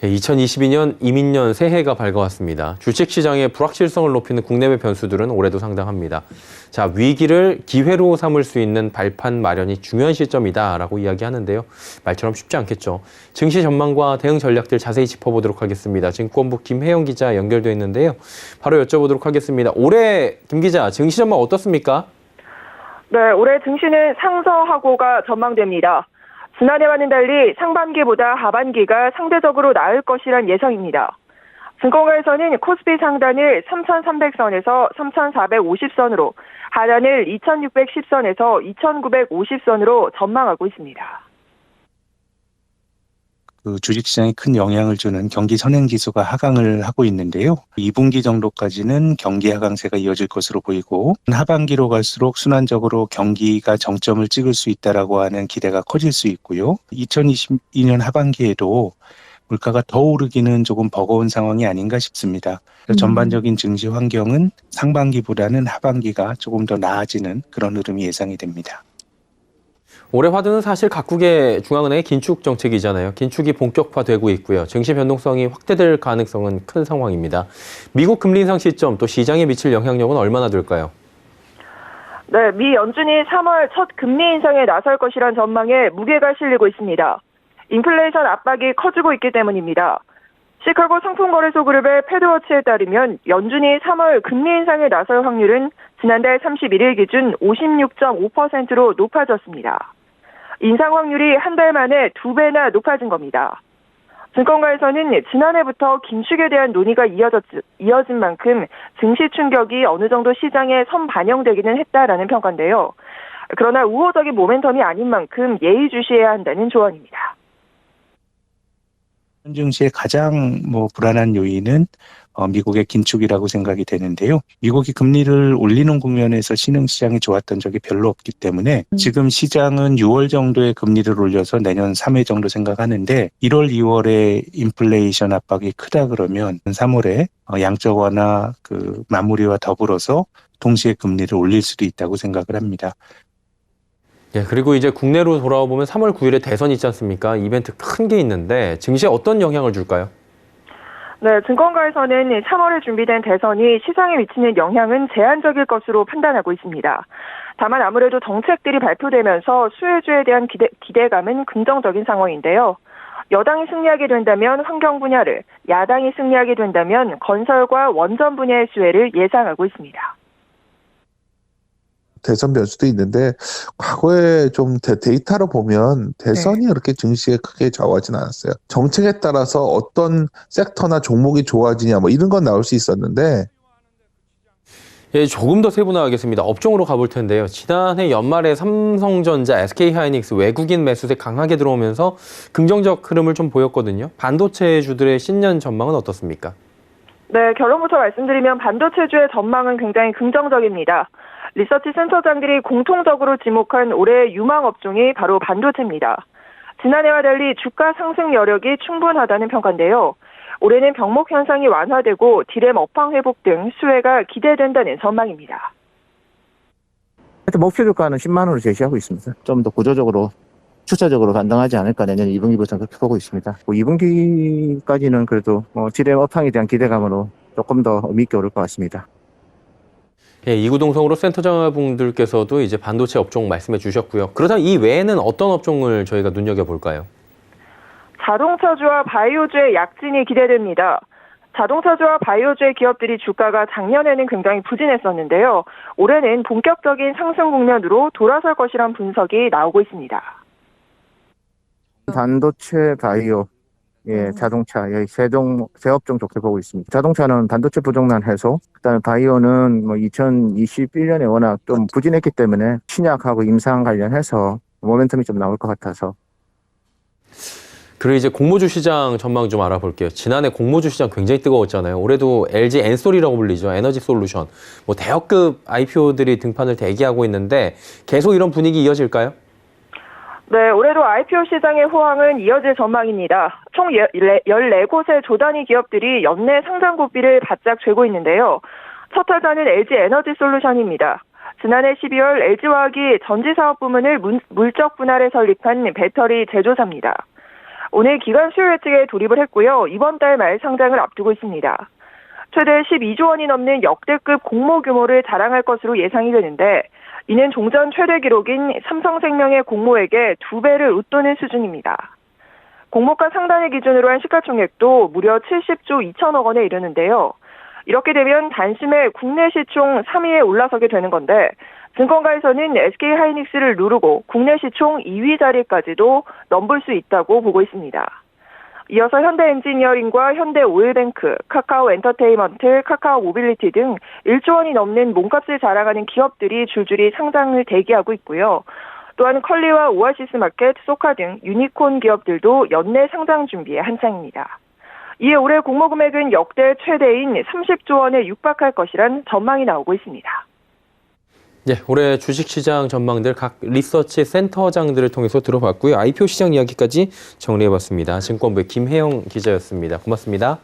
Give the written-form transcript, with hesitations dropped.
2022년 이민년 새해가 밝아왔습니다. 주식시장의 불확실성을 높이는 국내외 변수들은 올해도 상당합니다. 자, 위기를 기회로 삼을 수 있는 발판 마련이 중요한 시점이다라고 이야기하는데요. 말처럼 쉽지 않겠죠. 증시 전망과 대응 전략들 자세히 짚어보도록 하겠습니다. 증권부 김혜영 기자 연결돼 있는데요. 바로 여쭤보도록 하겠습니다. 올해 김 기자, 증시 전망 어떻습니까? 네, 올해 증시는 상저하고가 전망됩니다. 지난해와는 달리 상반기보다 하반기가 상대적으로 나을 것이란 예상입니다. 증권가에서는 코스피 상단을 3,300선에서 3,450선으로, 하단을 2,610선에서 2,950선으로 전망하고 있습니다. 주식시장에 큰 영향을 주는 경기 선행지수가 하강을 하고 있는데요. 2분기 정도까지는 경기 하강세가 이어질 것으로 보이고 하반기로 갈수록 순환적으로 경기가 정점을 찍을 수 있다라고 하는 기대가 커질 수 있고요. 2022년 하반기에도 물가가 더 오르기는 조금 버거운 상황이 아닌가 싶습니다. 전반적인 증시 환경은 상반기보다는 하반기가 조금 더 나아지는 그런 흐름이 예상이 됩니다. 올해 화두는 사실 각국의 중앙은행의 긴축 정책이잖아요. 긴축이 본격화되고 있고요. 증시 변동성이 확대될 가능성은 큰 상황입니다. 미국 금리 인상 시점, 또 시장에 미칠 영향력은 얼마나 될까요? 네, 미 연준이 3월 첫 금리 인상에 나설 것이란 전망에 무게가 실리고 있습니다. 인플레이션 압박이 커지고 있기 때문입니다. 시카고 상품거래소 그룹의 패드워치에 따르면 연준이 3월 금리 인상에 나설 확률은 지난달 31일 기준 56.5%로 높아졌습니다. 인상 확률이 한 달 만에 2배나 높아진 겁니다. 증권가에서는 지난해부터 긴축에 대한 논의가 이어진 만큼 증시 충격이 어느 정도 시장에 선반영되기는 했다라는 평가인데요. 그러나 우호적인 모멘텀이 아닌 만큼 예의주시해야 한다는 조언입니다. 증시의 가장 불안한 요인은 미국의 긴축이라고 생각이 되는데요. 미국이 금리를 올리는 국면에서 신흥시장이 좋았던 적이 별로 없기 때문에 지금 시장은 6월 정도에 금리를 올려서 내년 3회 정도 생각하는데 1월, 2월에 인플레이션 압박이 크다 그러면 3월에 양적 완화 마무리와 더불어서 동시에 금리를 올릴 수도 있다고 생각을 합니다. 예, 그리고 이제 국내로 돌아와 보면 3월 9일에 대선이 있지 않습니까? 이벤트 큰 게 있는데 증시에 어떤 영향을 줄까요? 네, 증권가에서는 3월에 준비된 대선이 시장에 미치는 영향은 제한적일 것으로 판단하고 있습니다. 다만 아무래도 정책들이 발표되면서 수혜주에 대한 기대감은 긍정적인 상황인데요. 여당이 승리하게 된다면 환경 분야를, 야당이 승리하게 된다면 건설과 원전 분야의 수혜를 예상하고 있습니다. 대선 변수도 있는데 과거에 좀 데이터로 보면 대선이 그렇게 증시에 크게 좌우하진 않았어요. 정책에 따라서 어떤 섹터나 종목이 좋아지냐 이런 건 나올 수 있었는데 예, 조금 더 세분화하겠습니다. 업종으로 가볼 텐데요. 지난해 연말에 삼성전자, SK하이닉스 외국인 매수세 강하게 들어오면서 긍정적 흐름을 좀 보였거든요. 반도체주들의 신년 전망은 어떻습니까? 네, 결론부터 말씀드리면 반도체주의 전망은 굉장히 긍정적입니다. 리서치 센터장들이 공통적으로 지목한 올해의 유망 업종이 바로 반도체입니다. 지난해와 달리 주가 상승 여력이 충분하다는 평가인데요. 올해는 병목 현상이 완화되고 디램 업황 회복 등 수혜가 기대된다는 전망입니다. 목표 주가는 10만 원을 제시하고 있습니다. 좀 더 구조적으로 추세적으로 반등하지 않을까 내년 2분기부터 그렇게 보고 있습니다. 2분기까지는 그래도 디램 업황에 대한 기대감으로 조금 더 의미 있게 오를 것 같습니다. 예, 이구동성으로 센터장분들께서도 이제 반도체 업종 말씀해 주셨고요. 그렇다면 이 외에는 어떤 업종을 저희가 눈여겨볼까요? 자동차주와 바이오주의 약진이 기대됩니다. 자동차주와 바이오주의 기업들이 주가가 작년에는 굉장히 부진했었는데요. 올해는 본격적인 상승 국면으로 돌아설 것이란 분석이 나오고 있습니다. 반도체, 바이오, 자동차, 세 업종 좋게 보고 있습니다. 자동차는 반도체 부족난 해소, 그다음에 바이오는 2021년에 워낙 좀 부진했기 때문에 신약하고 임상 관련해서 모멘텀이 좀 나올 것 같아서. 그리고 이제 공모주 시장 전망 좀 알아볼게요. 지난해 공모주 시장 굉장히 뜨거웠잖아요. 올해도 LG 엔솔이라고 불리죠. 에너지 솔루션. 대형급 IPO들이 등판을 대기하고 있는데 계속 이런 분위기 이어질까요? 네, 올해도 IPO 시장의 호황은 이어질 전망입니다. 총 14곳의 조단위 기업들이 연내 상장 고비를 바짝 죄고 있는데요. 첫 타자는 LG 에너지 솔루션입니다. 지난해 12월 LG화학이 전지사업 부문을 물적 분할해 설립한 배터리 제조사입니다. 오늘 기관 수요 예측에 돌입을 했고요. 이번 달 말 상장을 앞두고 있습니다. 최대 12조 원이 넘는 역대급 공모 규모를 자랑할 것으로 예상이 되는데 이는 종전 최대 기록인 삼성생명의 공모액의 2배를 웃도는 수준입니다. 공모가 상단을 기준으로 한 시가총액도 무려 70조 2천억 원에 이르는데요. 이렇게 되면 단숨에 국내 시총 3위에 올라서게 되는 건데 증권가에서는 SK하이닉스를 누르고 국내 시총 2위 자리까지도 넘볼 수 있다고 보고 있습니다. 이어서 현대엔지니어링과 현대오일뱅크, 카카오엔터테인먼트, 카카오모빌리티 등 1조 원이 넘는 몸값을 자랑하는 기업들이 줄줄이 상장을 대기하고 있고요. 또한 컬리와 오아시스마켓, 소카 등 유니콘 기업들도 연내 상장 준비에 한창입니다. 이에 올해 공모 금액은 역대 최대인 30조 원에 육박할 것이란 전망이 나오고 있습니다. 네, 올해 주식시장 전망들 각 리서치 센터장들을 통해서 들어봤고요. IPO 시장 이야기까지 정리해봤습니다. 증권부의 김혜영 기자였습니다. 고맙습니다.